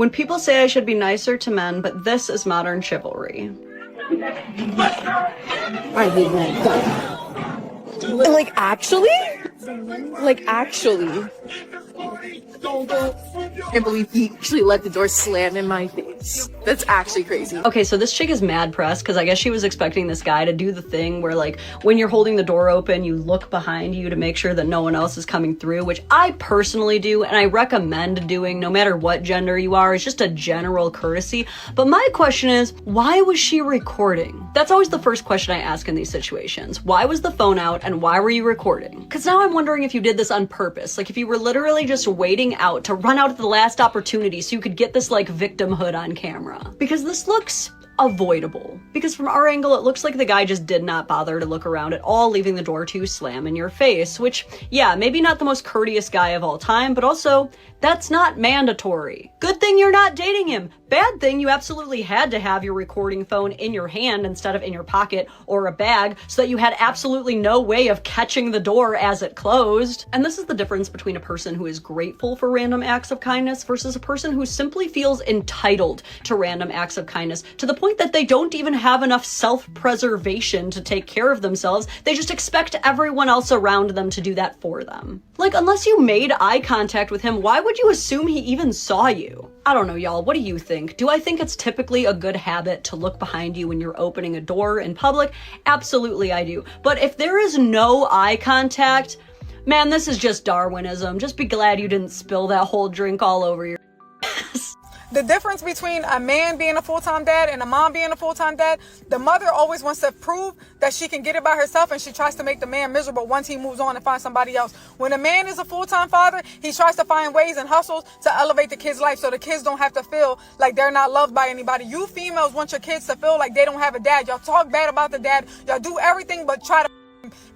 When people say I should be nicer to men, but this is modern chivalry. Like, actually? Like, actually? I can't believe he actually let the door slam in my face. That's actually crazy. Okay, so this chick is mad pressed because I guess she was expecting this guy to do the thing where, like, when you're holding the door open, you look behind you to make sure that no one else is coming through, which I personally do and I recommend doing no matter what gender you are. It's just a general courtesy. But my question is, why was she recording? That's always the first question I ask in these situations. Why was the phone out and why were you recording? Because now I'm wondering if you did this on purpose. Like, if you were literally just waiting out to run out at the last opportunity so you could get this, like, victimhood on camera. Because this looks avoidable. Because from our angle, it looks like the guy just did not bother to look around at all, leaving the door to slam in your face, which, yeah, maybe not the most courteous guy of all time, but also, that's not mandatory. Good thing you're not dating him. Bad thing you absolutely had to have your recording phone in your hand instead of in your pocket or a bag so that you had absolutely no way of catching the door as it closed. And this is the difference between a person who is grateful for random acts of kindness versus a person who simply feels entitled to random acts of kindness to the point that they don't even have enough self-preservation to take care of themselves. They just expect everyone else around them to do that for them. Like, unless you made eye contact with him, why would you assume he even saw you? I don't know, y'all. What do you think? Do I think it's typically a good habit to look behind you when you're opening a door in public? Absolutely, I do. But if there is no eye contact, man, this is just Darwinism. Just be glad you didn't spill that whole drink all over your ass. The difference between a man being a full-time dad and a mom being a full-time dad, the mother always wants to prove that she can get it by herself, and she tries to make the man miserable once he moves on and finds somebody else. When a man is a full-time father, he tries to find ways and hustles to elevate the kid's life so the kids don't have to feel like they're not loved by anybody. You females want your kids to feel like they don't have a dad. Y'all talk bad about the dad. Y'all do everything but try to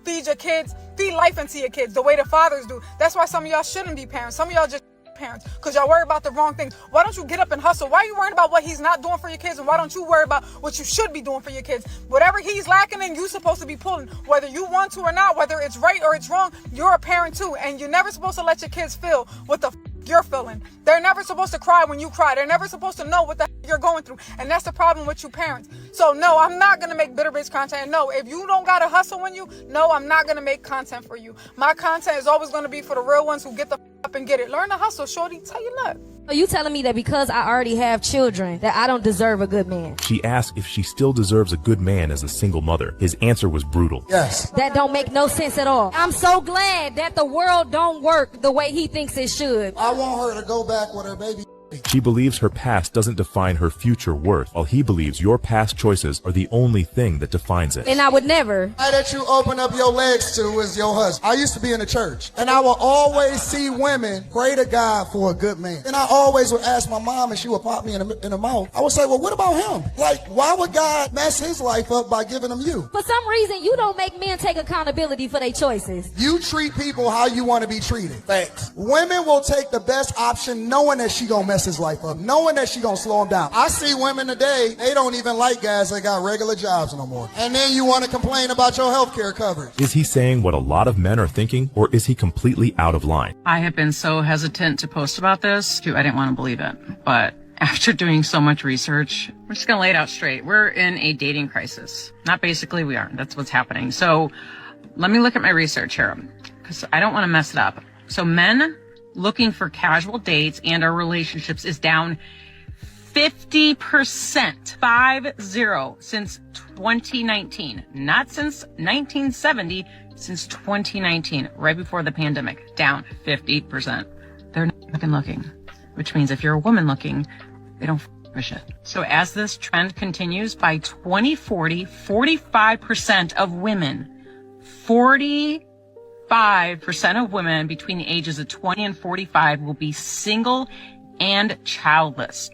feed your kids, feed life into your kids the way the fathers do. That's why some of y'all shouldn't be parents. Some of y'all just parents because y'all worry about the wrong things. Why don't you get up and hustle? Why are you worried about what he's not doing for your kids, and why don't you worry about what you should be doing for your kids? Whatever he's lacking in, you're supposed to be pulling, whether you want to or not, whether it's right or it's wrong. You're a parent too, and you're never supposed to let your kids feel what the you're feeling. They're never supposed to cry when you cry. They're never supposed to know what the you're going through, and that's the problem with you parents. So no, I'm not gonna make bitter bitch content. And no, if you don't got to hustle in you, no, I'm not gonna make content for you. My content is always gonna be for the real ones who get the up and get it. Learn to hustle, shorty. Tell you that. Are you telling me that because I already have children that I don't deserve a good man? She asked if she still deserves a good man as a single mother. His answer was brutal. Yes. That don't make no sense at all. I'm so glad that the world don't work the way he thinks it should. I want her to go back with her baby. She believes her past doesn't define her future worth, while he believes your past choices are the only thing that defines it. And I would never. The guy that you open up your legs to is your husband. I used to be in the church, and I will always see women pray to God for a good man. And I always would ask my mom, and she would pop me in the mouth. I would say, well, what about him? Like, why would God mess his life up by giving him you? For some reason, you don't make men take accountability for their choices. You treat people how you want to be treated. Thanks. Women will take the best option knowing that she gonna mess his life up, knowing that she gonna slow him down. I see women today, they don't even like guys that got regular jobs no more. And then you want to complain about your health care coverage. Is he saying what a lot of men are thinking, or is he completely out of line? I have been so hesitant to post about this. I didn't want to believe it. But after doing so much research, we're just going to lay it out straight. We're in a dating crisis. Not basically, we are. That's what's happening. So let me look at my research here because I don't want to mess it up. So men looking for casual dates and our relationships is down 50%, 50, since 2019. Not since 1970, since 2019, right before the pandemic, down 50%. They're not fucking looking, which means if you're a woman looking, they don't for shit. So as this trend continues, by 2040, 45% of women, 45% of women between the ages of 20 and 45 will be single and childless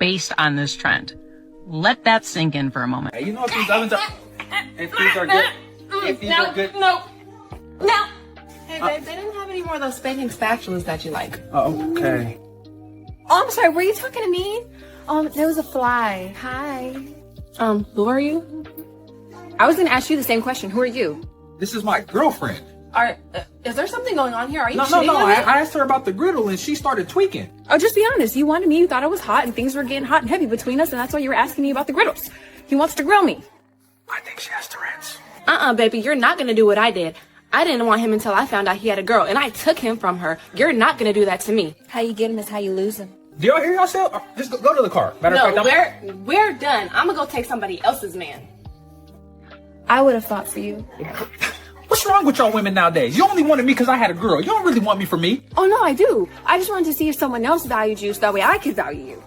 based on this trend. Let that sink in for a moment. Hey, you know if these ovens are, if these are good, if these are good. No. Hey, babe, they didn't have any more of those spanking spatulas that you like. Okay. Oh, I'm sorry. Were you talking to me? There was a fly. Hi. Who are you? I was gonna ask you the same question. Who are you? This is my girlfriend. Is there something going on here? Are you No. shitting on me? I asked her about the griddle and she started tweaking. Oh, just be honest. You wanted me. You thought it was hot, and things were getting hot and heavy between us, and that's why you were asking me about the griddles. He wants to grill me. I think she has Tourette's. Baby, you're not gonna do what I did. I didn't want him until I found out he had a girl, and I took him from her. You're not gonna do that to me. How you get him is how you lose him. Do y'all hear yourself? Just go to the car. Matter of No, fact, we're done. I'm gonna go take somebody else's man. I would have fought for you. what's wrong with y'all women nowadays? You only wanted me because I had a girl. You don't really want me for me. Oh no, I do. I just wanted to see if someone else valued you, so that way I could value you.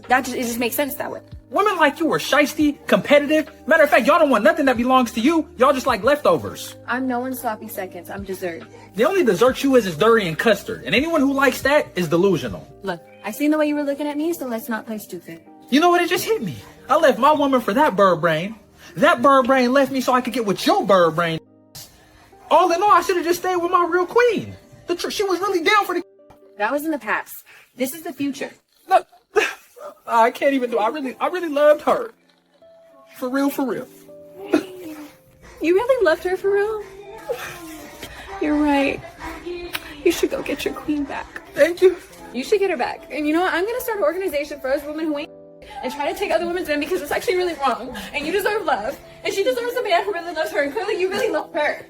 It just makes sense that way. Women like you are shiesty, competitive. Matter of fact, y'all don't want nothing that belongs to you. Y'all just like leftovers. I'm no one's sloppy seconds. I'm dessert. The only dessert you is dairy and custard. And anyone who likes that is delusional. Look, I seen the way you were looking at me, so let's not play stupid. You know what? It just hit me. I left my woman for that bird brain. That bird brain left me so I could get with your bird brain. All in all, I should have just stayed with my real queen. She was really down for the... That was in the past. This is the future. Look, I can't even do. I really loved her. For real, for real. You really loved her for real? You're right. You should go get your queen back. Thank you. You should get her back. And you know what? I'm gonna start an organization for us women who ain't and try to take other women's men because it's actually really wrong. And you deserve love. And she deserves a man who really loves her. And clearly you really love her.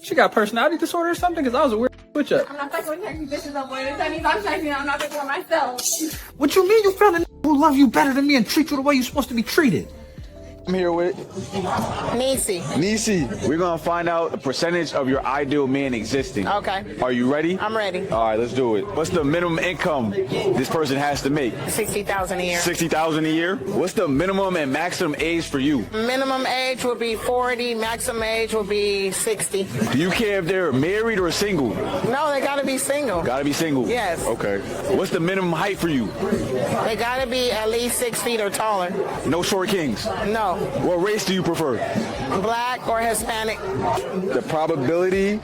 She got personality disorder or something? Because I was a weird switch up. I'm not fucking with you bitches on board. That means I'm checking out. I'm not fucking with myself. What you mean you found a who love you better than me and treat you the way you're supposed to be treated? I'm here with Nisi. We're gonna find out the percentage of your ideal man existing. Okay. Are you ready? I'm ready. All right, let's do it. What's the minimum income this person has to make? $60,000 a year. $60,000 a year. What's the minimum and maximum age for you? Minimum age will be 40. Maximum age will be 60. Do you care if they're married or single? No, they gotta be single. Gotta be single. Yes. Okay. What's the minimum height for you? They gotta be at least 6 feet or taller. No short kings. No. What race do you prefer? Black or Hispanic. The probability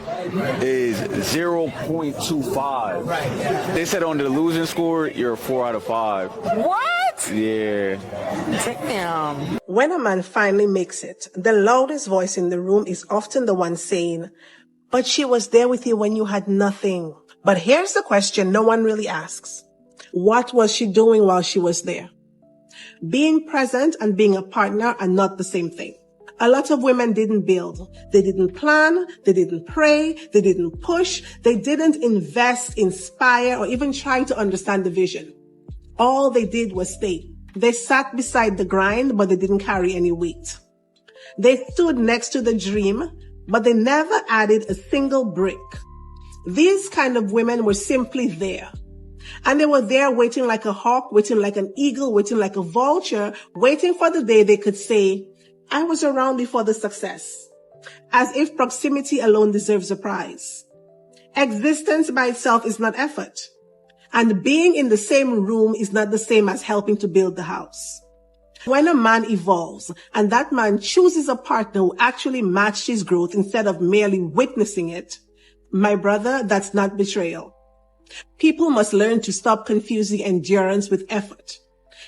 is 0.25. Right. They said on the losing score, you're a 4 out of 5. What? Yeah. Damn. When a man finally makes it, the loudest voice in the room is often the one saying, "But she was there with you when you had nothing." But here's the question no one really asks. What was she doing while she was there? Being present and being a partner are not the same thing. A lot of women didn't build. They didn't plan. They didn't pray. They didn't push. They didn't invest, inspire, or even try to understand the vision. All they did was stay. They sat beside the grind, but they didn't carry any weight. They stood next to the dream, but they never added a single brick. These kind of women were simply there. And they were there waiting like a hawk, waiting like an eagle, waiting like a vulture, waiting for the day they could say, "I was around before the success." As if proximity alone deserves a prize. Existence by itself is not effort. And being in the same room is not the same as helping to build the house. When a man evolves and that man chooses a partner who actually matched his growth instead of merely witnessing it, my brother, that's not betrayal. People must learn to stop confusing endurance with effort.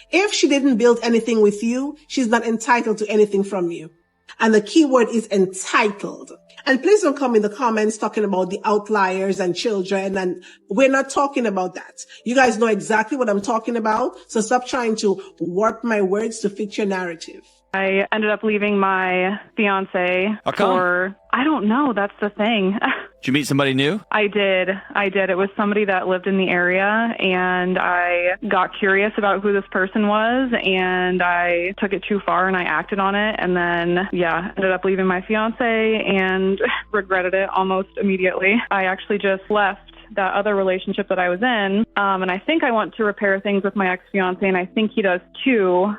If she didn't build anything with you, she's not entitled to anything from you. And the key word is entitled. And please don't come in the comments talking about the outliers and children. And we're not talking about that. You guys know exactly what I'm talking about. So stop trying to warp my words to fit your narrative. I ended up leaving my fiance for, I don't know, that's the thing. Did you meet somebody new? I did. It was somebody that lived in the area, and I got curious about who this person was, and I took it too far and I acted on it, and then, ended up leaving my fiance and regretted it almost immediately. I actually just left that other relationship that I was in, and I think I want to repair things with my ex-fiance, and I think he does too.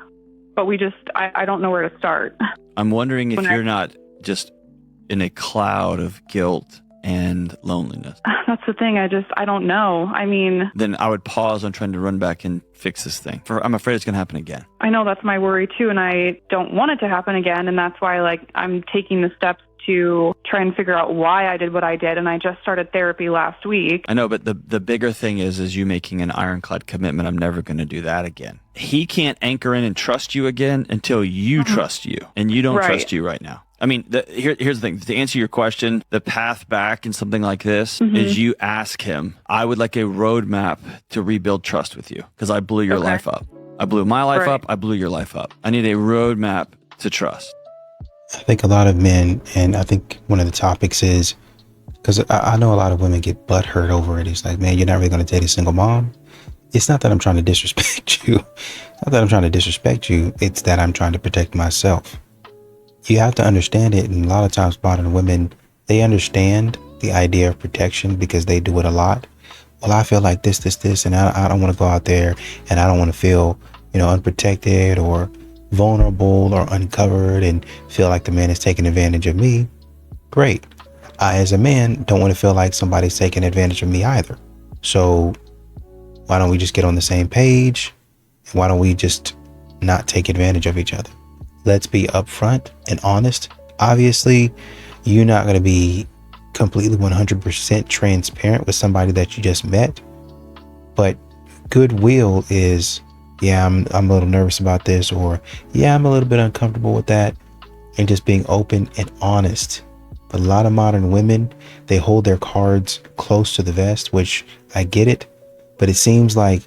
But I don't know where to start. I'm wondering if you're not just in a cloud of guilt and loneliness. That's the thing. I don't know. I mean... Then I would pause on trying to run back and fix this thing. I'm afraid it's going to happen again. I know that's my worry too, and I don't want it to happen again, and that's why I'm taking the steps to try and figure out why I did what I did, and I just started therapy last week. I know, but the bigger thing is you making an ironclad commitment. I'm never going to do that again. He can't anchor in and trust you again until you trust you, and you don't trust you right now. I mean, here's the thing. To answer your question, the path back in something like this is you ask him, I would like a roadmap to rebuild trust with you because I blew your life up. I blew my life up. I blew your life up. I need a roadmap to trust. I think a lot of men, and I think one of the topics is, because I know a lot of women get butthurt over it. It's like, man, you're not really going to date a single mom. It's not that I'm trying to disrespect you. It's not that I'm trying to disrespect you. It's that I'm trying to protect myself. You have to understand it. And a lot of times modern women, they understand the idea of protection because they do it a lot. Well, I feel like this, and I don't want to go out there and I don't want to feel, unprotected or vulnerable or uncovered and feel like the man is taking advantage of me. Great. I, as a man, don't want to feel like somebody's taking advantage of me either. So why don't we just get on the same page? Why don't we just not take advantage of each other? Let's be upfront and honest. Obviously, you're not going to be completely 100% transparent with somebody that you just met. But goodwill is, yeah, I'm a little nervous about this, or yeah, I'm a little bit uncomfortable with that. And just being open and honest. But a lot of modern women, they hold their cards close to the vest, which I get it. But it seems like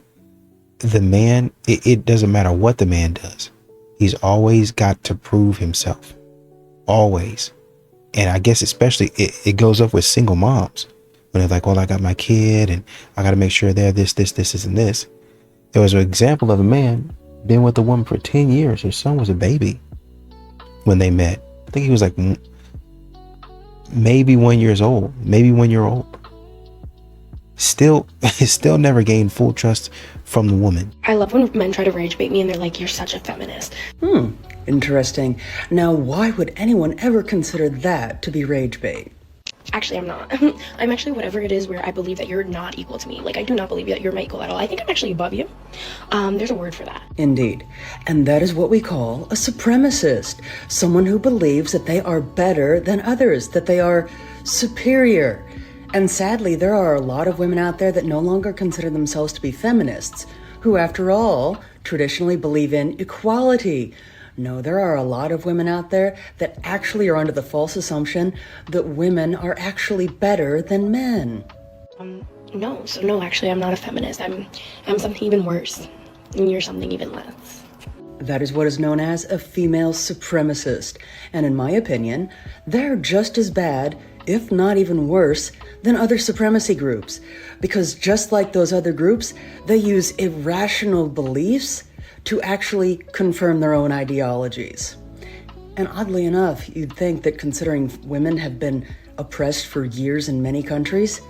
the man, it doesn't matter what the man does. He's always got to prove himself. Always. And I guess especially it goes up with single moms. When they're like, well, I got my kid and I got to make sure they're this, and this. There was an example of a man been with a woman for 10 years. Her son was a baby when they met. I think he was like maybe 1 year old. Still never gained full trust from the woman. I love when men try to rage bait me and they're like, you're such a feminist. Interesting. Now, why would anyone ever consider that to be rage bait? Actually, I'm not. I'm actually whatever it is where I believe that you're not equal to me. Like, I do not believe that you're my equal at all. I think I'm actually above you. There's a word for that. Indeed. And that is what we call a supremacist. Someone who believes that they are better than others, that they are superior. And sadly, there are a lot of women out there that no longer consider themselves to be feminists, who, after all, traditionally believe in equality. No, there are a lot of women out there that actually are under the false assumption that women are actually better than men. No, actually, I'm not a feminist. I'm something even worse, and you're something even less. That is what is known as a female supremacist. And in my opinion, they're just as bad, if not even worse, than other supremacy groups. Because just like those other groups, they use irrational beliefs to actually confirm their own ideologies. And oddly enough, you'd think that considering women have been oppressed for years in many countries,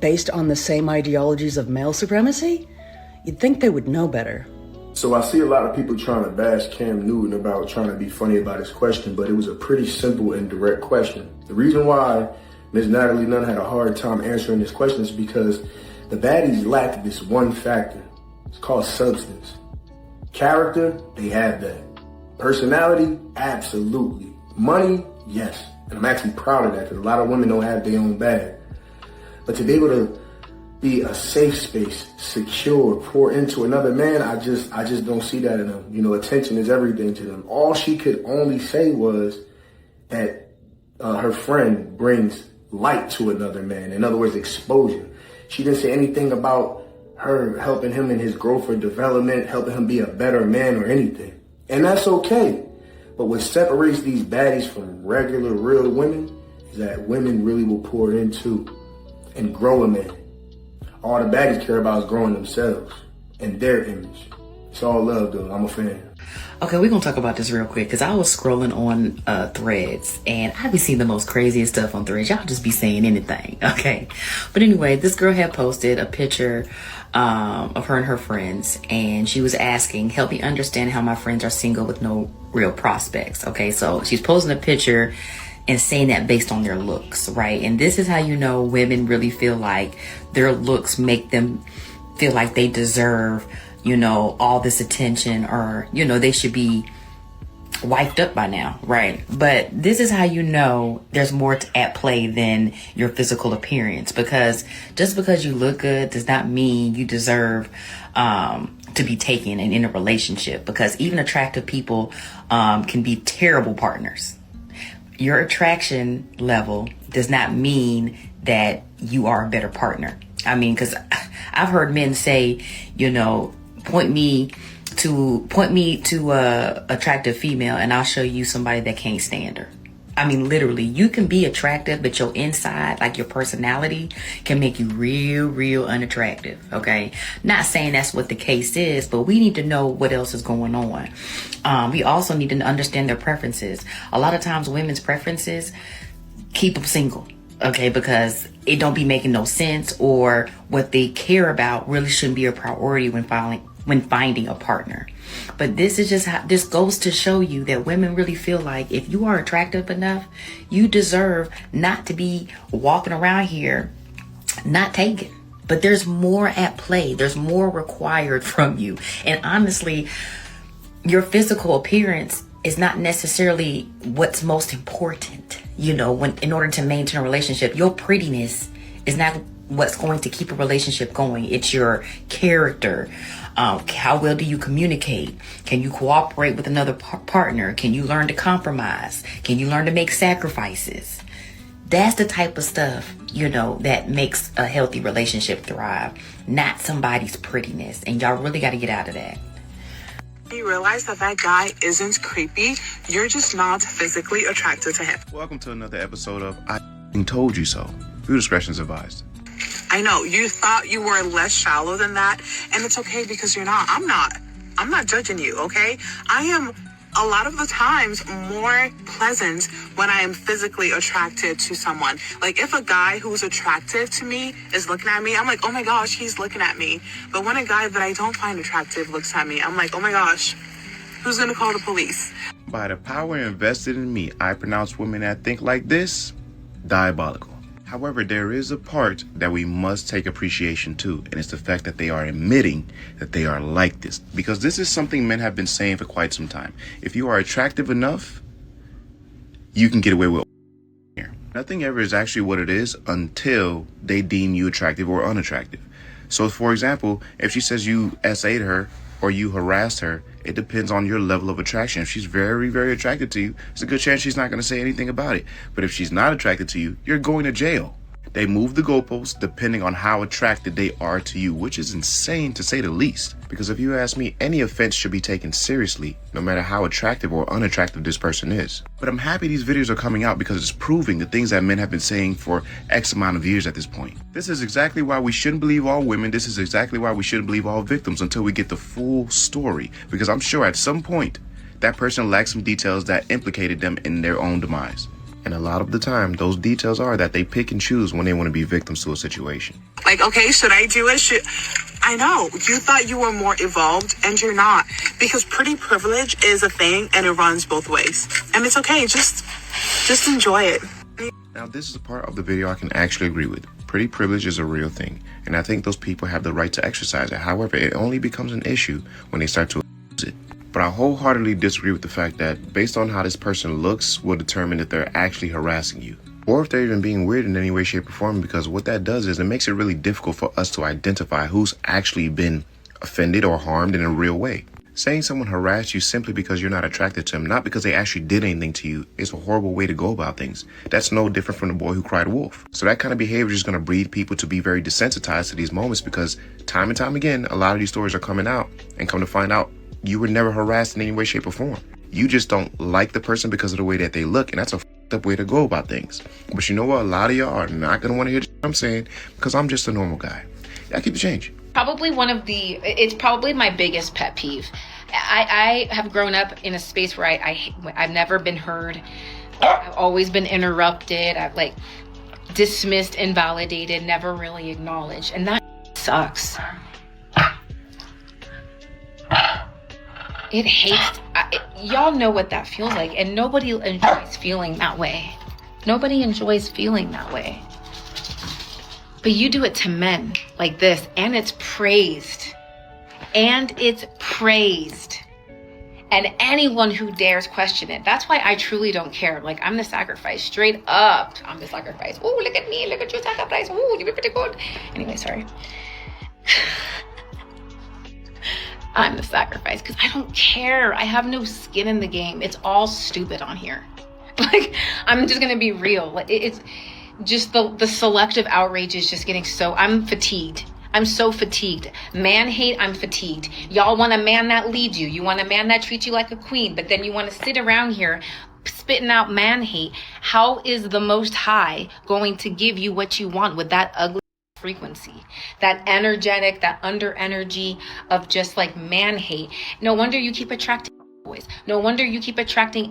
based on the same ideologies of male supremacy, you'd think they would know better. So I see a lot of people trying to bash Cam Newton about trying to be funny about his question, but it was a pretty simple and direct question. The reason why Ms. Natalie Nunn had a hard time answering this question is because the baddies lacked this one factor. It's called substance. Character, they have that. Personality, absolutely. Money, yes. And I'm actually proud of that because a lot of women don't have their own bag. But to be able to be a safe space, secure, pour into another man, I just don't see that in them. Attention is everything to them. All she could only say was that her friend brings light to another man. In other words, exposure. She didn't say anything about her helping him in his growth or development, helping him be a better man or anything. And that's okay. But what separates these baddies from regular, real women is that women really will pour into and grow a man. All the baddies care about is growing themselves and their image. It's all love, though. I'm a fan. Okay, we're going to talk about this real quick because I was scrolling on Threads and I be seeing the most craziest stuff on Threads. Y'all just be saying anything, okay? But anyway, this girl had posted a picture of her and her friends, and she was asking, help me understand how my friends are single with no real prospects. Okay, so she's posting a picture and saying that based on their looks, right? And this is how you know women really feel like their looks make them feel like they deserve, all this attention, or, they should be wiped up by now, right? But this is how you know there's more at play than your physical appearance, because just because you look good does not mean you deserve to be taken and in a relationship, because even attractive people can be terrible partners. your attraction level does not mean that you are a better partner. I mean, because I've heard men say, you know, point me to a attractive female and I'll show you somebody that can't stand her. I mean, literally, you can be attractive, but your inside, like your personality, can make you real unattractive, okay? Not saying that's what the case is, but we need to know what else is going on. We also need to understand their preferences. A lot of times, women's preferences keep them single, okay? Because it don't be making no sense, or what they care about really shouldn't be a priority when finding a partner. But this is just how this goes to show you that women really feel like if you are attractive enough, you deserve not to be walking around here not taken. But there's more at play. There's more required from you. And honestly, your physical appearance is not necessarily what's most important. You know, in order to maintain a relationship, your prettiness is not what's going to keep a relationship going. It's your character. How well do you communicate? Can you cooperate with another partner? Can you learn to compromise? Can you learn to make sacrifices? That's the type of stuff, you know, that makes a healthy relationship thrive, not somebody's prettiness. And y'all really got to get out of that. You realize that guy isn't creepy. You're just not physically attracted to him. Welcome to another episode of I Told You So. Viewer discretion is advised. I know you thought you were less shallow than that, and it's okay because you're not. I'm not judging you, okay? I am a lot of the times more pleasant when I am physically attracted to someone. Like if a guy who's attractive to me is looking at me, I'm like, oh my gosh, he's looking at me. But when a guy that I don't find attractive looks at me, I'm like, oh my gosh, who's gonna call the police? By the power invested in me, I pronounce women that think like this diabolical. However, there is a part that we must take appreciation to, and it's the fact that they are admitting that they are like this. Because this is something men have been saying for quite some time. If you are attractive enough, you can get away with here. Nothing ever is actually what it is until they deem you attractive or unattractive. So, for example, if she says you SA'd her or you harassed her, it depends on your level of attraction. If she's very, very attracted to you, there's a good chance she's not going to say anything about it. But if she's not attracted to you, you're going to jail. They move the goalposts depending on how attracted they are to you, which is insane to say the least. Because if you ask me, any offense should be taken seriously, no matter how attractive or unattractive this person is. But I'm happy these videos are coming out because it's proving the things that men have been saying for X amount of years at this point. This is exactly why we shouldn't believe all women. This is exactly why we shouldn't believe all victims until we get the full story. Because I'm sure at some point, that person lacked some details that implicated them in their own demise. And a lot of the time, those details are that they pick and choose when they want to be victims to a situation. Like, okay, should I do it? I know, you thought you were more evolved, and you're not. Because pretty privilege is a thing, and it runs both ways. And it's okay, just enjoy it. Now, this is a part of the video I can actually agree with. Pretty privilege is a real thing, and I think those people have the right to exercise it. However, it only becomes an issue when they start to abuse it. But I wholeheartedly disagree with the fact that based on how this person looks will determine if they're actually harassing you. Or if they're even being weird in any way, shape, or form, because what that does is it makes it really difficult for us to identify who's actually been offended or harmed in a real way. Saying someone harassed you simply because you're not attracted to them, not because they actually did anything to you, is a horrible way to go about things. That's no different from the boy who cried wolf. So that kind of behavior is going to breed people to be very desensitized to these moments because time and time again, a lot of these stories are coming out and come to find out you were never harassed in any way, shape, or form. You just don't like the person because of the way that they look, and that's a f***ed up way to go about things. But you know what? A lot of y'all are not going to want to hear what I'm saying because I'm just a normal guy. I keep the change. Probably it's probably my biggest pet peeve. I have grown up in a space where I've never been heard. I've always been interrupted. I've dismissed, invalidated, never really acknowledged. And that sucks. It hates, y'all know what that feels like, and nobody enjoys feeling that way. Nobody enjoys feeling that way. But you do it to men like this, and it's praised. And it's praised. And anyone who dares question it, that's why I truly don't care. I'm the sacrifice, straight up. I'm the sacrifice. Oh, look at me, look at you, sacrifice. Oh, you're pretty good. Anyway, sorry. I'm the sacrifice because I don't care. I have no skin in the game. It's all stupid on here. Like, I'm just gonna be real. Like, it's just the selective outrage is just getting so, I'm fatigued. I'm so fatigued. Man hate, I'm fatigued. Y'all want a man that leads you. You want a man that treats you like a queen, but then you want to sit around here spitting out man hate. How is the Most High going to give you what you want with that ugly frequency, that energetic, that under energy of just like man hate? No wonder you keep attracting boys. No wonder you keep attracting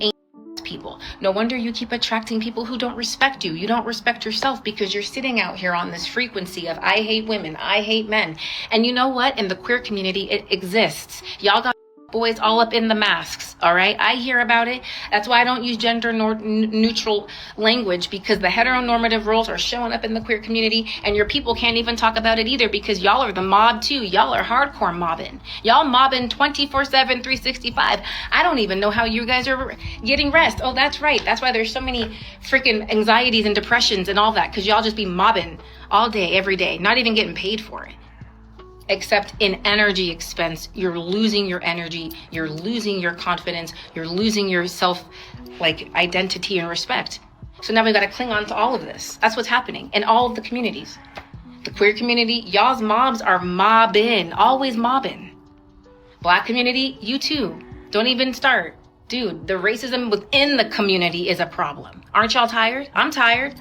people. No wonder you keep attracting people who don't respect you. You don't respect yourself because you're sitting out here on this frequency of I hate women, I hate men. And you know what? In the queer community, it exists. Y'all got boys all up in the masks, all right? I hear about it. That's why I don't use gender neutral language, because the heteronormative roles are showing up in the queer community, and your people can't even talk about it either because y'all are the mob too. Y'all are hardcore mobbing. Y'all mobbing 24/7, 365. I don't even know how you guys are getting rest. Oh, that's right. That's why there's so many freaking anxieties and depressions and all that, because y'all just be mobbing all day, every day, not even getting paid for it. Except in energy expense, you're losing your energy, you're losing your confidence, you're losing your self, like, identity and respect. So now we gotta cling on to all of this. That's what's happening in all of the communities. The queer community, y'all's mobs are mobbing, always mobbing. Black community, you too. Don't even start. Dude, the racism within the community is a problem. Aren't y'all tired? I'm tired.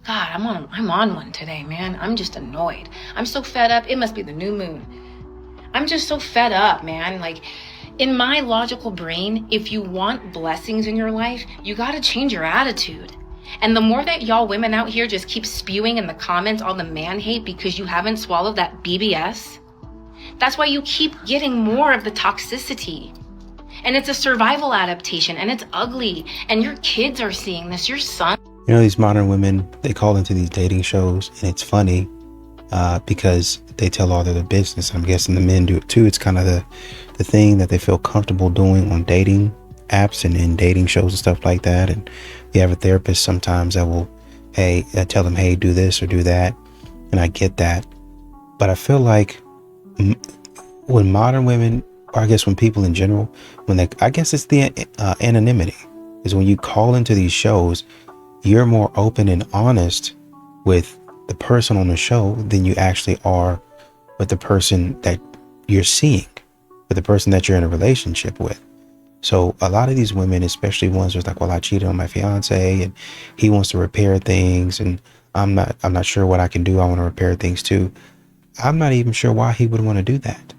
God, I'm on one today, man. I'm just annoyed. I'm so fed up. It must be the new moon. I'm just so fed up, man. Like, in my logical brain, if you want blessings in your life, you gotta change your attitude. And the more that y'all women out here just keep spewing in the comments all the man hate because you haven't swallowed that BBS, that's why you keep getting more of the toxicity. And it's a survival adaptation, and it's ugly. And your kids are seeing this, your son. You know, these modern women, they call into these dating shows, and it's funny because they tell all their business. I'm guessing the men do it too. It's kind of the thing that they feel comfortable doing on dating apps and in dating shows and stuff like that. And you have a therapist sometimes that will, tell them, hey, do this or do that. And I get that. But I feel like when modern women, or I guess when people in general, I guess it's the anonymity, is when you call into these shows, you're more open and honest with the person on the show than you actually are with the person that you're seeing, with the person that you're in a relationship with. So a lot of these women, especially ones who's like, well, I cheated on my fiance and he wants to repair things, and I'm not sure what I can do. I want to repair things too. I'm not even sure why he would want to do that.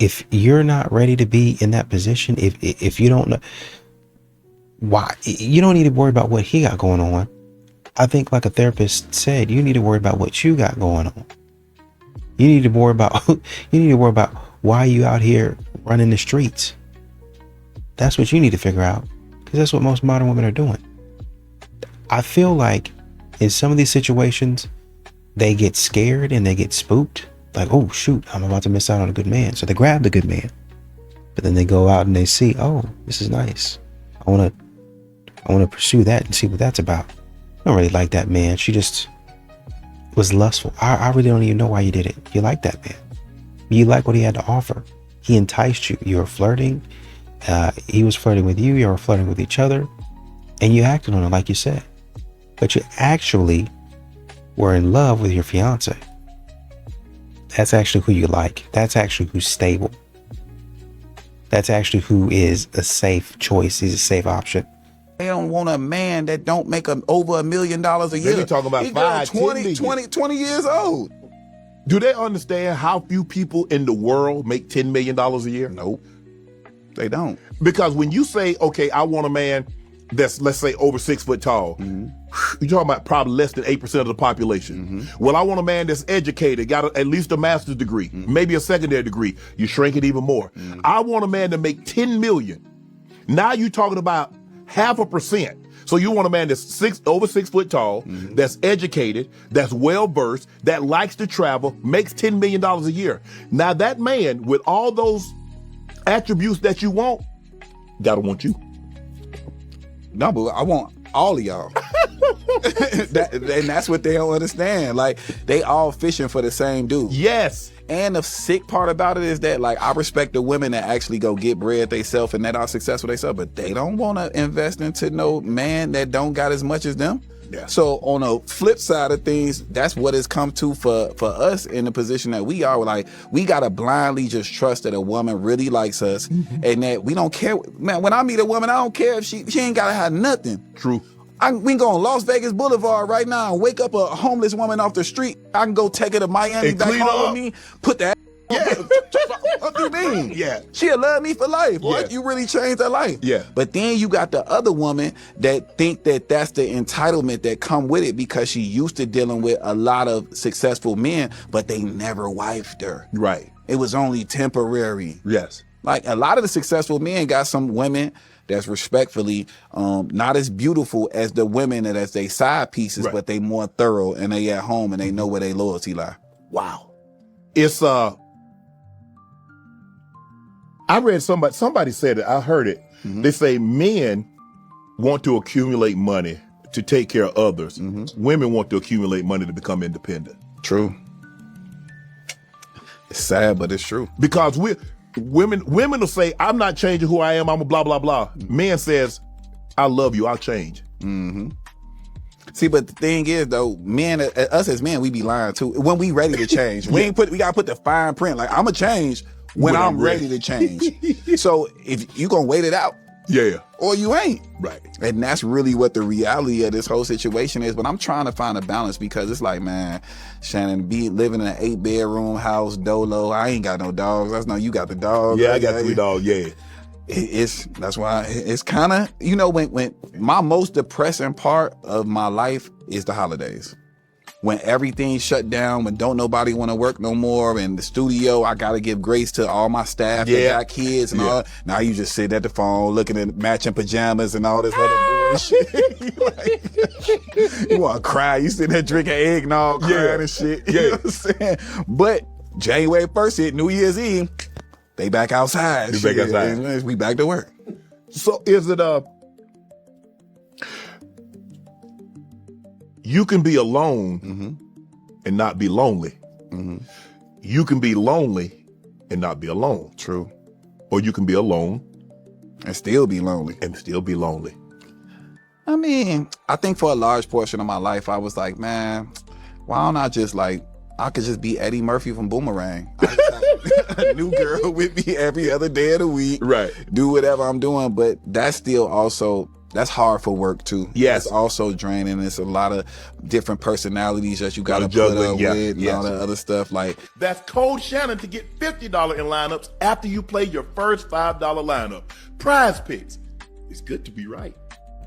If you're not ready to be in that position, if you don't know, why, you don't need to worry about what he got going on. I think, like a therapist said, you need to worry about what you got going on. You need to worry about why you out here running the streets. That's what you need to figure out, because that's what most modern women are doing. I feel like in some of these situations, they get scared and they get spooked. Like, oh shoot, I'm about to miss out on a good man. So they grab the good man, but then they go out and they see, oh, this is nice. I want to pursue that and see what that's about. I don't really like that man. She just was lustful. I really don't even know why you did it. You like that man. You like what he had to offer. He enticed you. You were flirting. He was flirting with you. You were flirting with each other, and you acted on it like you said. But you actually were in love with your fiance. That's actually who you like. That's actually who's stable. That's actually who is a safe choice. He's a safe option. They don't want a man that don't make over $1 million a year. They be talking about 20 years old. Do they understand how few people in the world make $10 million a year? Nope, they don't. Because when you say, okay, I want a man that's, let's say, over 6 foot tall, you're talking about probably less than 8% of the population. Well, I want a man that's educated, got at least a master's degree, maybe a secondary degree. You shrink it even more. I want a man to make 10 million. Now you're talking about 0.5%. So you want a man that's over 6 foot tall, that's educated, that's well versed, that likes to travel, makes $10 million a year. Now that man with all those attributes that you want, gotta want you. No, but I want all of y'all. And that's what they don't understand. Like, they all fishing for the same dude. Yes. And the sick part about it is that, like, I respect the women that actually go get bread themselves and that are successful themselves, but they don't want to invest into no man that don't got as much as them. Yeah. So on the flip side of things, that's what it's come to for us in the position that we are. Like, we gotta blindly just trust that a woman really likes us, and that we don't care. Man, when I meet a woman, I don't care if she ain't gotta have nothing. True. We can go on Las Vegas Boulevard right now and wake up a homeless woman off the street. I can go take her to Miami And back clean home up. with me, put that. Yeah. What do you mean? Yeah. She'll love me for life. Boy, Yeah. you really changed her life. Yeah. But then you got the other woman that think that that's the entitlement that come with it because she used to dealing with a lot of successful men, but they never wifed her. Right. It was only temporary. Yes. Like, a lot of the successful men got some women that's respectfully not as beautiful as the women that as they side pieces, Right. but they more thorough and they at home and they know where they loyalty lie. Wow. It's I read somebody said it, I heard it. They say men want to accumulate money to take care of others. Women want to accumulate money to become independent. True. It's sad, but it's true. Because women will say, I'm not changing who I am, I'm a blah, blah, blah. Man says, I love you, I'll change. See, but the thing is, though, men, us as men, we be lying too. When we ready to change, we gotta put the fine print. Like, I'ma change when I'm ready to change. So if you gonna wait it out, yeah, or you ain't. Right. And that's really what the reality of this whole situation is. But I'm trying to find a balance because it's like, man, Shannon, be living in an 8-bedroom house, dolo. I ain't got no dogs. That's you got the dogs. Yeah, I got 3 dogs, yeah. That's why it's kind of, when my most depressing part of my life is the holidays. When everything shut down, when don't nobody want to work no more, and the studio, I got to give grace to all my staff that got kids and all. Now you just sit at the phone looking at matching pajamas and all this other bullshit. You want to cry. You sitting there drinking eggnog, crying and shit. You know what I'm saying? But January 1st hit, New Year's Eve, they back outside. They back outside. And we back to work. So is it you can be alone and not be lonely. You can be lonely and not be alone. True. Or you can be alone and still be lonely. I mean, I think for a large portion of my life, I was like, man, why don't I just I could just be Eddie Murphy from Boomerang. A new girl with me every other day of the week. Right. Do whatever I'm doing. But that's still also, that's hard for work too. Yes. It's also draining. It's a lot of different personalities that you got to put up with and all that other stuff. That's Code Shannon to get $50 in lineups after you play your first $5 lineup. Prize Picks. It's good to be right.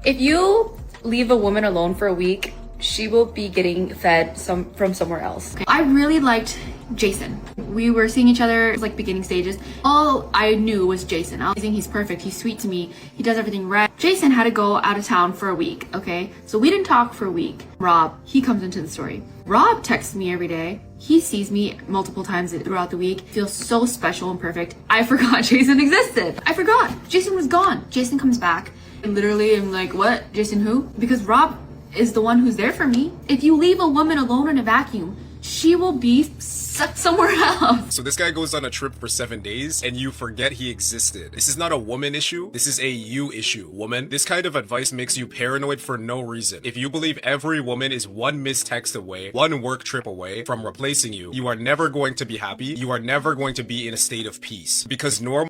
If you leave a woman alone for a week, she will be getting fed from somewhere else. I really liked Jason. We were seeing each other like beginning stages. All I knew was Jason. I think he's perfect. He's sweet to me. He does everything right. Jason had to go out of town for a week, okay? So we didn't talk for a week. Rob, he comes into the story. Rob texts me every day. He sees me multiple times throughout the week. Feels so special and perfect. I forgot Jason existed. I forgot. Jason was gone. Jason comes back. And literally I'm like, what? Jason who? Because Rob is the one who's there for me. If you leave a woman alone in a vacuum, she will be sucked somewhere else. So this guy goes on a trip for 7 days and you forget he existed. This is not a woman issue. This is a you issue, woman. This kind of advice makes you paranoid for no reason. If you believe every woman is one missed text away, one work trip away from replacing you, you are never going to be happy. You are never going to be in a state of peace because normal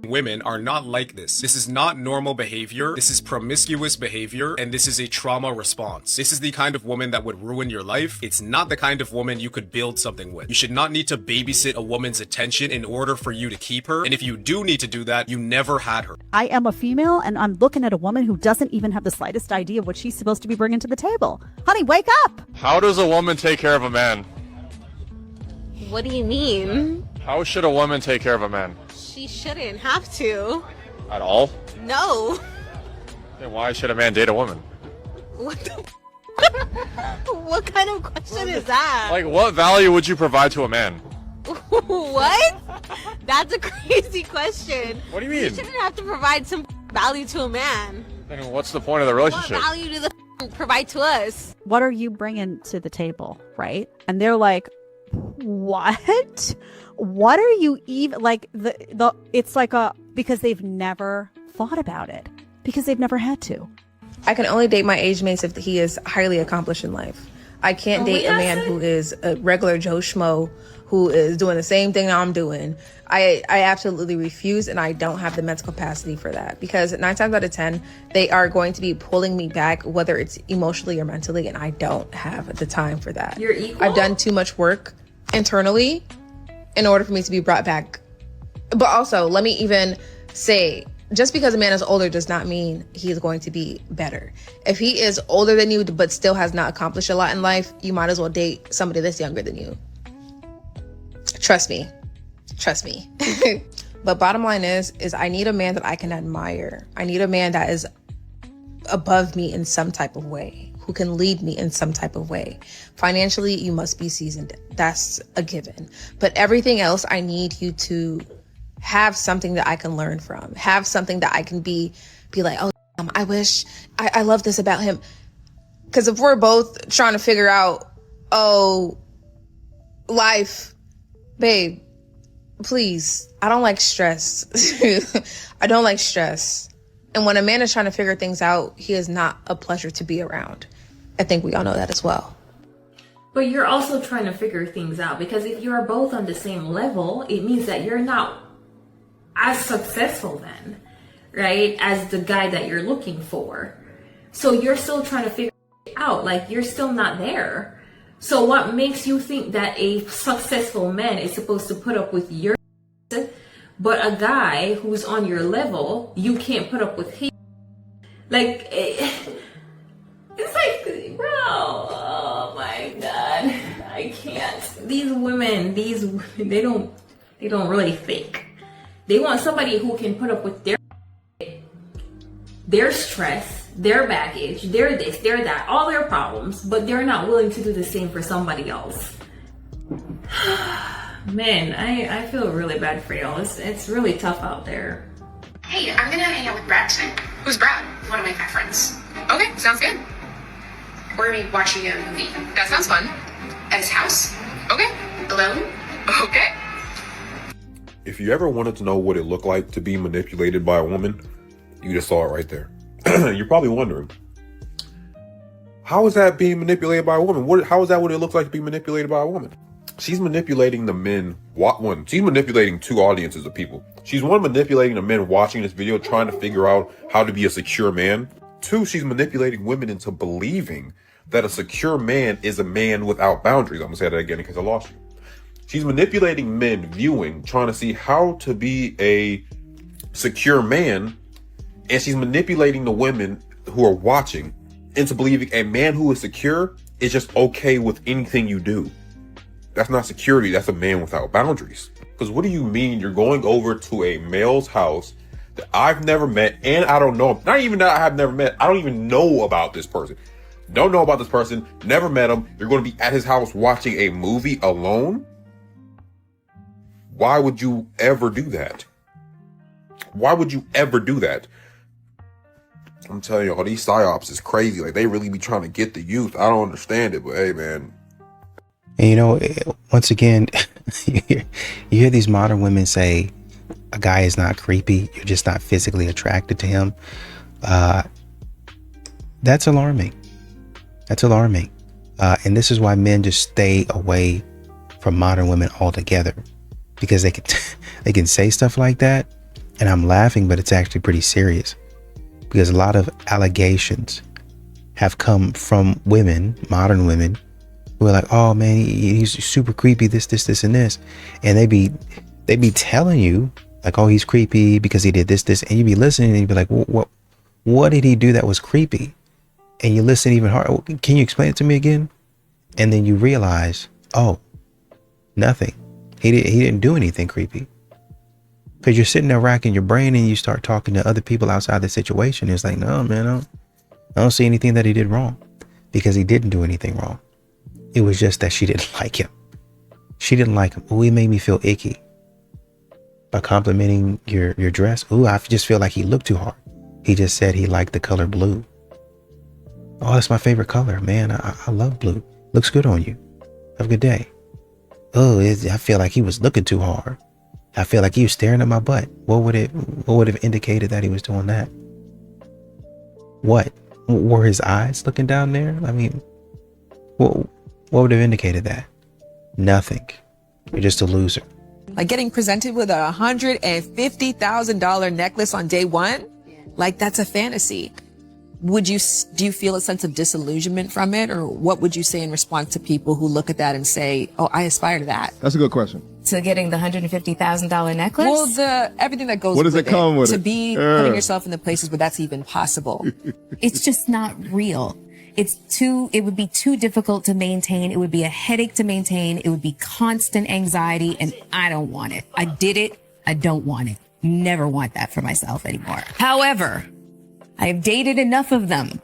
women are not like this. This is not normal behavior. This is promiscuous behavior, and this is a trauma response. This is the kind of woman that would ruin your life. It's not the kind of woman you could build something with. You should not need to babysit a woman's attention in order for you to keep her. And if you do need to do that, you never had her. I am a female, and I'm looking at a woman who doesn't even have the slightest idea of what she's supposed to be bringing to the table. Honey, wake up! How does a woman take care of a man? What do you mean? How should a woman take care of a man? She shouldn't have to. At all? No. Then why should a man date a woman? What the What kind of question is that? Like, what value would you provide to a man? What? That's a crazy question. What do you mean? You shouldn't have to provide some value to a man. Then what's the point of the relationship? What value do the provide to us? What are you bringing to the table, right? And they're like, What? What are you even like the it's like a because they've never thought about it. Because they've never had to. I can only date my age mates if he is highly accomplished in life. I can't date a man who is a regular Joe Schmo who is doing the same thing I'm doing. I absolutely refuse, and I don't have the mental capacity for that, because 9 times out of 10, they are going to be pulling me back, whether it's emotionally or mentally, and I don't have the time for that. You're equal? I've done too much work internally in order for me to be brought back. But also, let me even say, just because a man is older does not mean he is going to be better. If he is older than you but still has not accomplished a lot in life, you might as well date somebody that's younger than you. Trust me. But bottom line is I need a man that I can admire. I need a man that is above me in some type of way, who can lead me in some type of way. Financially, you must be seasoned. That's a given. But everything else, I need you to have something that I can learn from. Have something that I can be like, oh, I wish, I love this about him. Because if we're both trying to figure out, oh, life, babe, please, I don't like stress. I don't like stress. And when a man is trying to figure things out, he is not a pleasure to be around. I think we all know that as well. But you're also trying to figure things out, because if you're both on the same level, it means that you're not as successful then, right, as the guy that you're looking for. So you're still trying to figure it out, like you're still not there. So what makes you think that a successful man is supposed to put up with your but a guy who's on your level, you can't put up with him? Like, it's like, bro, oh my God, I can't. These women, they don't really think. They want somebody who can put up with their stress, their baggage, their this, their that, all their problems, but they're not willing to do the same for somebody else. Man, I feel really bad for y'all. It's really tough out there. Hey, I'm gonna hang out with Brad tonight. Who's Brad? One of my guy friends. Okay, sounds good. We're gonna be watching a movie. That sounds fun. At his house. Okay. Alone? Okay. If you ever wanted to know what it looked like to be manipulated by a woman, you just saw it right there. You're probably wondering, how is that being manipulated by a woman? How is that what it looks like to be manipulated by a woman? She's manipulating the men. She's manipulating 2 audiences of people. She's manipulating the men watching this video, trying to figure out how to be a secure man. 2, she's manipulating women into believing that a secure man is a man without boundaries. I'm gonna say that again because I lost you. She's manipulating men viewing, trying to see how to be a secure man. And she's manipulating the women who are watching into believing a man who is secure is just okay with anything you do. That's not security. That's a man without boundaries. Because what do you mean you're going over to a male's house that I've never met and I don't know him? Not even that I have never met. I don't even know about this person. Don't know about this person. Never met him. You're going to be at his house watching a movie alone? Why would you ever do that? Why would you ever do that? I'm telling you, all these psyops is crazy. Like, they really be trying to get the youth. I don't understand it, but hey, man. And you know, once again, you hear these modern women say a guy is not creepy. You're just not physically attracted to him. That's alarming. That's alarming. And this is why men just stay away from modern women altogether, because they can say stuff like that. And I'm laughing, but it's actually pretty serious, because a lot of allegations have come from women, modern women, who are like, oh man, he's super creepy, this, and this. And they be telling you like, oh, he's creepy because he did this, and you be listening and you be like, what did he do that was creepy? And you listen even harder. Can you explain it to me again? And then you realize, oh, nothing. He didn't do anything creepy. Because you're sitting there racking your brain and you start talking to other people outside the situation. It's like, no, man, I don't see anything that he did wrong, because he didn't do anything wrong. It was just that she didn't like him. She didn't like him. Oh, he made me feel icky by complimenting your dress. Oh, I just feel like he looked too hard. He just said he liked the color blue. Oh, that's my favorite color, man. I love blue. Looks good on you. Have a good day. I feel like he was looking too hard. I feel like he was staring at my butt. What would have indicated that he was doing that? What? Were his eyes looking down there? I mean, what would have indicated that? Nothing. You're just a loser. Like getting presented with a $150,000 necklace on day one, like that's a fantasy. Do you feel a sense of disillusionment from it? Or what would you say in response to people who look at that and say, oh, I aspire to that? That's a good question. To getting the $150,000 necklace? Well, everything that goes what does with it come with? To it? be putting yourself in the places where that's even possible. It's just not real. It would be too difficult to maintain. It would be a headache to maintain. It would be constant anxiety, and I don't want it. I did it. I don't want it. Never want that for myself anymore. However, I've dated enough of them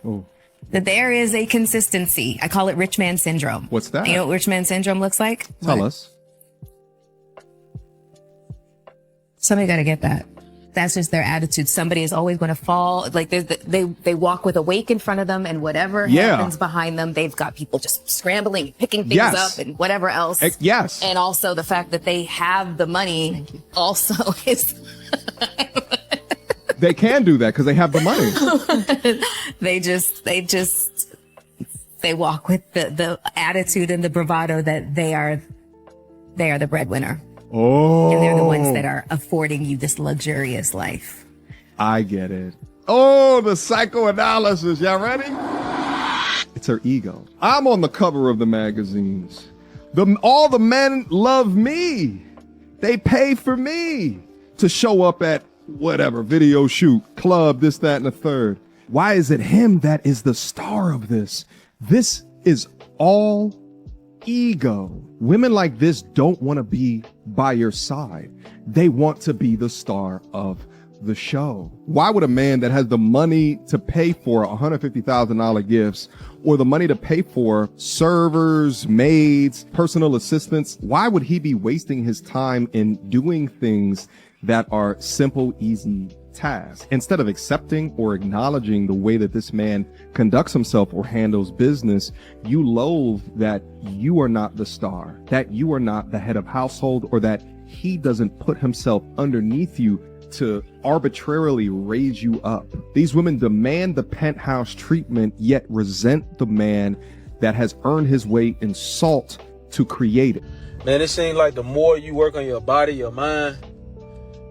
that there is a consistency. I call it rich man syndrome. What's that? You know what rich man syndrome looks like? Tell us. Somebody got to get that. That's just their attitude. Somebody is always going to fall. Like they walk with a wake in front of them, and whatever happens behind them, they've got people just scrambling, picking things up, and whatever else. Yes. And also the fact that they have the money also is. They can do that because they have the money. they walk with the attitude and the bravado that they are the breadwinner. Oh. And they're the ones that are affording you this luxurious life. I get it. Oh, the psychoanalysis. Y'all ready? It's her ego. I'm on the cover of the magazines. All the men love me. They pay for me to show up at whatever, video shoot, club, this, that, and the third. Why is it him that is the star of this? This is all ego. Women like this don't want to be by your side. They want to be the star of the show. Why would a man that has the money to pay for $150,000 gifts or the money to pay for servers, maids, personal assistants, why would he be wasting his time in doing things that are simple, easy tasks instead of accepting or acknowledging the way that this man conducts himself or handles business? You loathe that you are not the star, that you are not the head of household, or that he doesn't put himself underneath you to arbitrarily raise you up. These women demand the penthouse treatment, yet resent the man that has earned his weight in salt to create it. Man, it seems like the more you work on your body, your mind,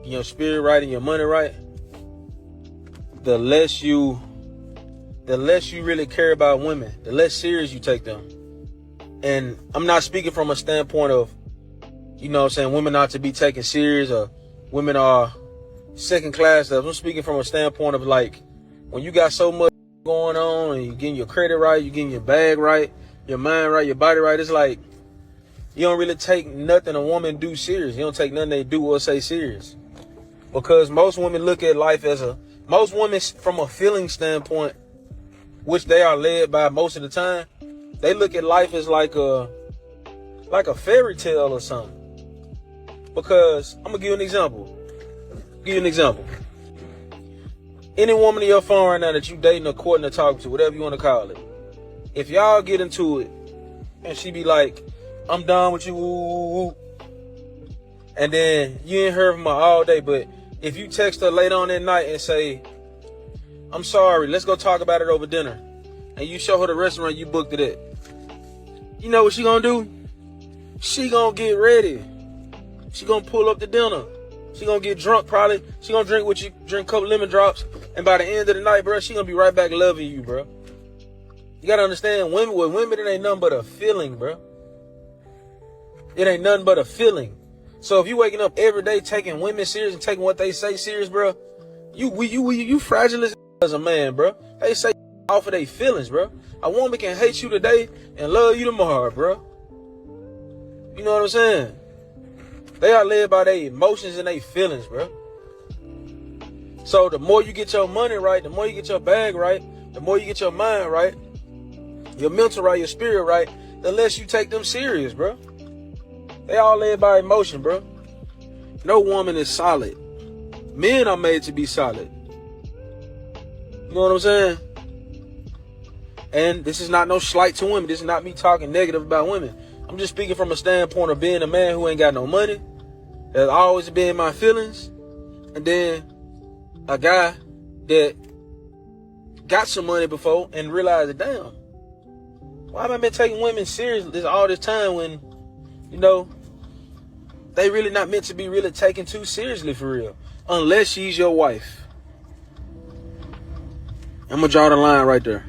your spirit right, and your money right, the less you really care about women, the less serious you take them. And I'm not speaking from a standpoint of, you know what I'm saying, women not to be taken serious or women are second class stuff. I'm speaking from a standpoint of like, when you got so much going on and you're getting your credit right, you're getting your bag right, your mind right, your body right, it's like, you don't really take nothing a woman do serious. You don't take nothing they do or say serious. Because most women look at life as most women from a feeling standpoint, which they are led by most of the time, they look at life as like a fairy tale or something. Because I'm gonna give you an example. Any woman in your phone right now that you dating or courting or talking to, whatever you want to call it, if y'all get into it and she be like, I'm done with you, woo, woo, and then you ain't heard from her all day, but if you text her later on that night and say, I'm sorry, let's go talk about it over dinner, and you show her the restaurant you booked it at, you know what she gonna do? She gonna get ready. She gonna pull up to dinner. She gonna get drunk probably. She gonna drink with you, drink a couple lemon drops, and by the end of the night, bro, she gonna be right back loving you, bro. You gotta understand, with women, it ain't nothing but a feeling, bro. It ain't nothing but a feeling. So if you waking up every day taking women serious and taking what they say serious, bro, you fragile as a man, bro. They say off of their feelings, bro. A woman can hate you today and love you tomorrow, bro. You know what I'm saying? They are led by their emotions and their feelings, bro. So the more you get your money right, the more you get your bag right, the more you get your mind right, your mental right, your spirit right, the less you take them serious, bro. They all led by emotion, bro. No woman is solid. Men are made to be solid. You know what I'm saying? And this is not no slight to women. This is not me talking negative about women. I'm just speaking from a standpoint of being a man who ain't got no money. That's always been my feelings. And then a guy that got some money before and realized, damn, why have I been taking women seriously all this time when, you know, they really not meant to be really taken too seriously for real. Unless she's your wife. I'm gonna draw the line right there.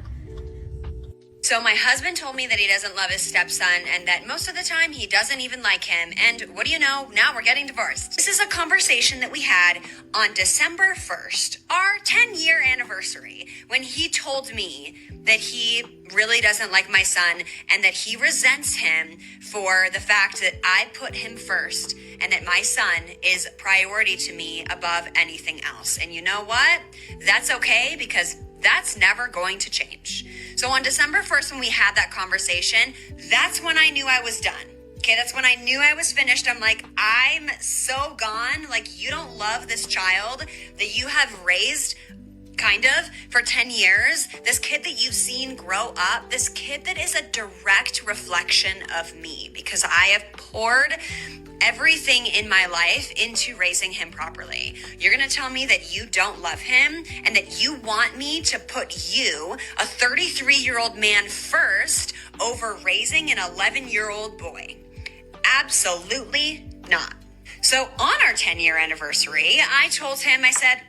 So my husband told me that he doesn't love his stepson and that most of the time he doesn't even like him. And what do you know? Now we're getting divorced. This is a conversation that we had on December 1st, our 10-year anniversary, when he told me that he really doesn't like my son and that he resents him for the fact that I put him first and that my son is priority to me above anything else. And you know what? That's okay, because that's never going to change. So on December 1st, when we had that conversation, that's when I knew I was done. Okay, that's when I knew I was finished. I'm like, I'm so gone. Like, you don't love this child that you have raised kind of for 10 years. This kid that you've seen grow up, this kid that is a direct reflection of me, because I have poured everything in my life into raising him properly. You're gonna tell me that you don't love him and that you want me to put you, a 33-year-old man, first over raising an 11-year-old boy? Absolutely not. So on our 10-year anniversary, I told him, I said,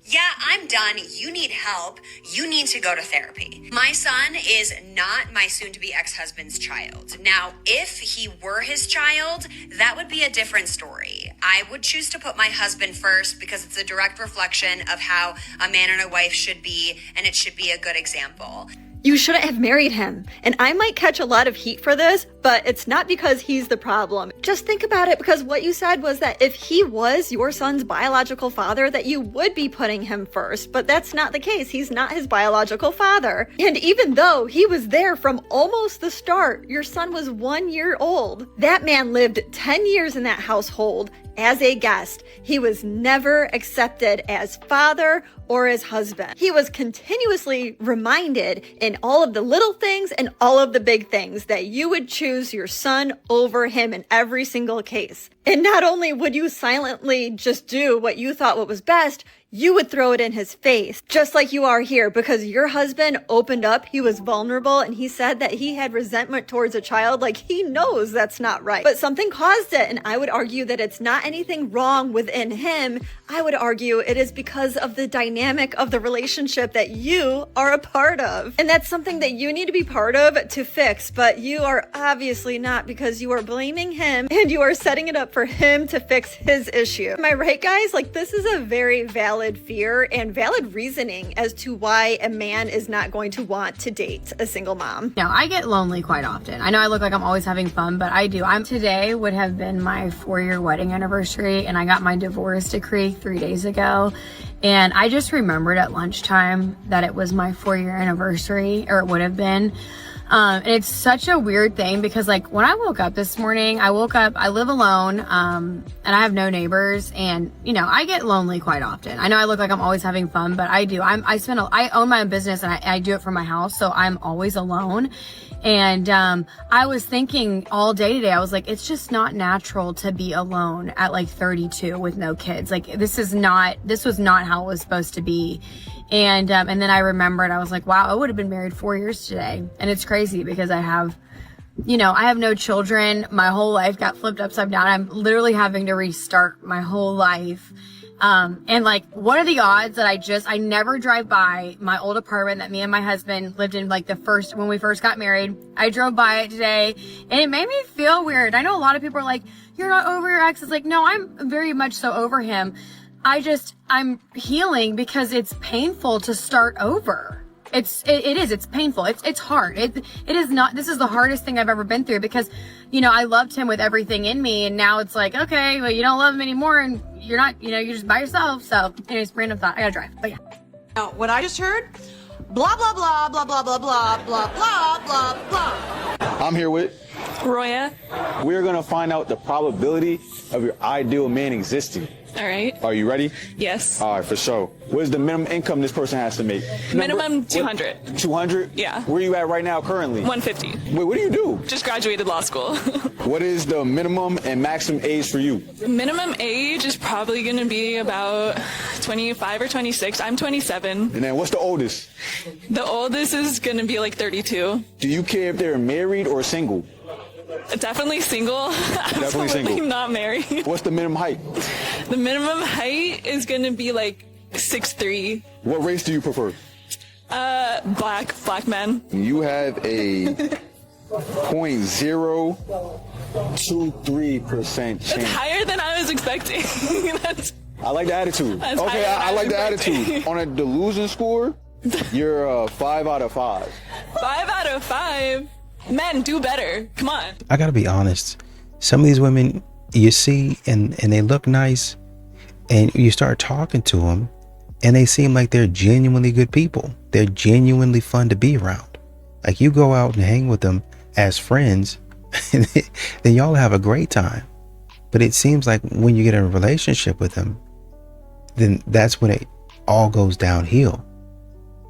yeah, I'm done. You need help. You need to go to therapy. My son is not my soon-to-be ex-husband's child. Now, if he were his child, that would be a different story. I would choose to put my husband first because it's a direct reflection of how a man and a wife should be, and it should be a good example. You shouldn't have married him. And I might catch a lot of heat for this, but it's not because he's the problem. Just think about it, because what you said was that if he was your son's biological father, that you would be putting him first. But that's not the case. He's not his biological father. And even though he was there from almost the start, your son was 1 year old. That man lived 10 years in that household as a guest. He was never accepted as father or as husband. He was continuously reminded in all of the little things and all of the big things that you would choose your son over him in every single case. And not only would you silently just do what you thought what was best, you would throw it in his face, just like you are here, because your husband opened up, he was vulnerable, and he said that he had resentment towards a child. Like, he knows that's not right, but something caused it. And I would argue that it's not anything wrong within him. I would argue it is because of the dynamic of the relationship that you are a part of. And that's something that you need to be part of to fix, but you are obviously not, because you are blaming him and you are setting it up for him to fix his issue. Am I right, guys? Like, this is a very valid fear and valid reasoning as to why a man is not going to want to date a single mom. No, I get lonely quite often. I know I look like I'm always having fun, but I do. Today would have been my 4-year wedding anniversary, and I got my divorce decree 3 days ago. And I just remembered at lunchtime that it was my 4-year anniversary, or it would have been. And it's such a weird thing, because like when I woke up this morning, I live alone, and I have no neighbors, and you know, I get lonely quite often. I know I look like I'm always having fun, but I do. I own my own business, and I do it from my house, so I'm always alone. And I was thinking all day today, I was like, it's just not natural to be alone at like 32 with no kids. Like, this was not how it was supposed to be. And then I remembered, I was like, wow, I would have been married 4 years today. And it's crazy because I have no children. My whole life got flipped upside down. I'm literally having to restart my whole life. And like, what are the odds that I never drive by my old apartment that me and my husband lived in, like when we first got married. I drove by it today, and it made me feel weird. I know a lot of people are like, you're not over your ex. It's like, no, I'm very much so over him. I'm healing because it's painful to start over. It's painful. It's hard. This is the hardest thing I've ever been through, because, I loved him with everything in me, and now it's like, okay, well, you don't love him anymore, and you're not, you're just by yourself. So anyways, random thought. I gotta drive, but yeah. Now, what I just heard, blah, blah, blah, blah, blah, blah, blah, blah, blah, blah, blah. I'm here with Roya. We're gonna find out the probability of your ideal man existing. All right. Are you ready? Yes. All right, for sure. What is the minimum income this person has to make? Minimum 200. 200? Yeah. Where are you at right now currently? 150. Wait, what do you do? Just graduated law school. What is the minimum and maximum age for you? Minimum age is probably going to be about 25 or 26. I'm 27. And then what's the oldest? The oldest is going to be like 32. Do you care if they're married or single? Definitely single. Definitely single. Not married. What's the minimum height? The minimum height is going to be like 6'3". What race do you prefer? Black men. You have a 0.023% chance. That's higher than I was expecting. I like the attitude. That's Okay, higher than I like the was expecting. attitude. On a delusion score, you're 5 out of 5. 5 out of 5. Men, do better. Come on. I gotta be honest. Some of these women you see and they look nice, and you start talking to them, and they seem like they're genuinely good people. They're genuinely fun to be around. Like, you go out and hang with them as friends, and then y'all have a great time. But it seems like when you get in a relationship with them, then that's when it all goes downhill.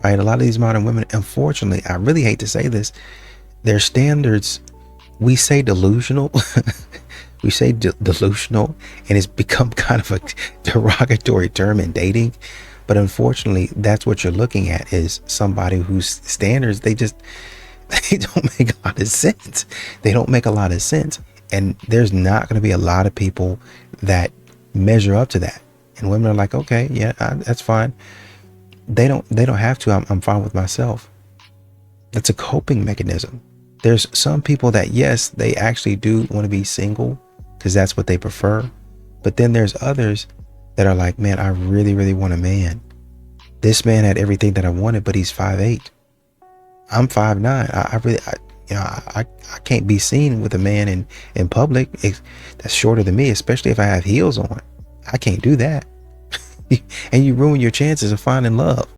Right? A lot of these modern women, unfortunately, I really hate to say this, their standards, we say delusional, we say delusional, and it's become kind of a derogatory term in dating. But unfortunately, that's what you're looking at, is somebody whose standards, they don't make a lot of sense. They don't make a lot of sense. And there's not going to be a lot of people that measure up to that. And women are like, okay, yeah, that's fine. They don't have to. I'm fine with myself. That's a coping mechanism. There's some people that, yes, they actually do want to be single because that's what they prefer. But then there's others that are like, man, I really, really want a man. This man had everything that I wanted, but he's 5'8". I'm 5'9". I can't be seen with a man in public that's shorter than me, especially if I have heels on. I can't do that. And you ruin your chances of finding love.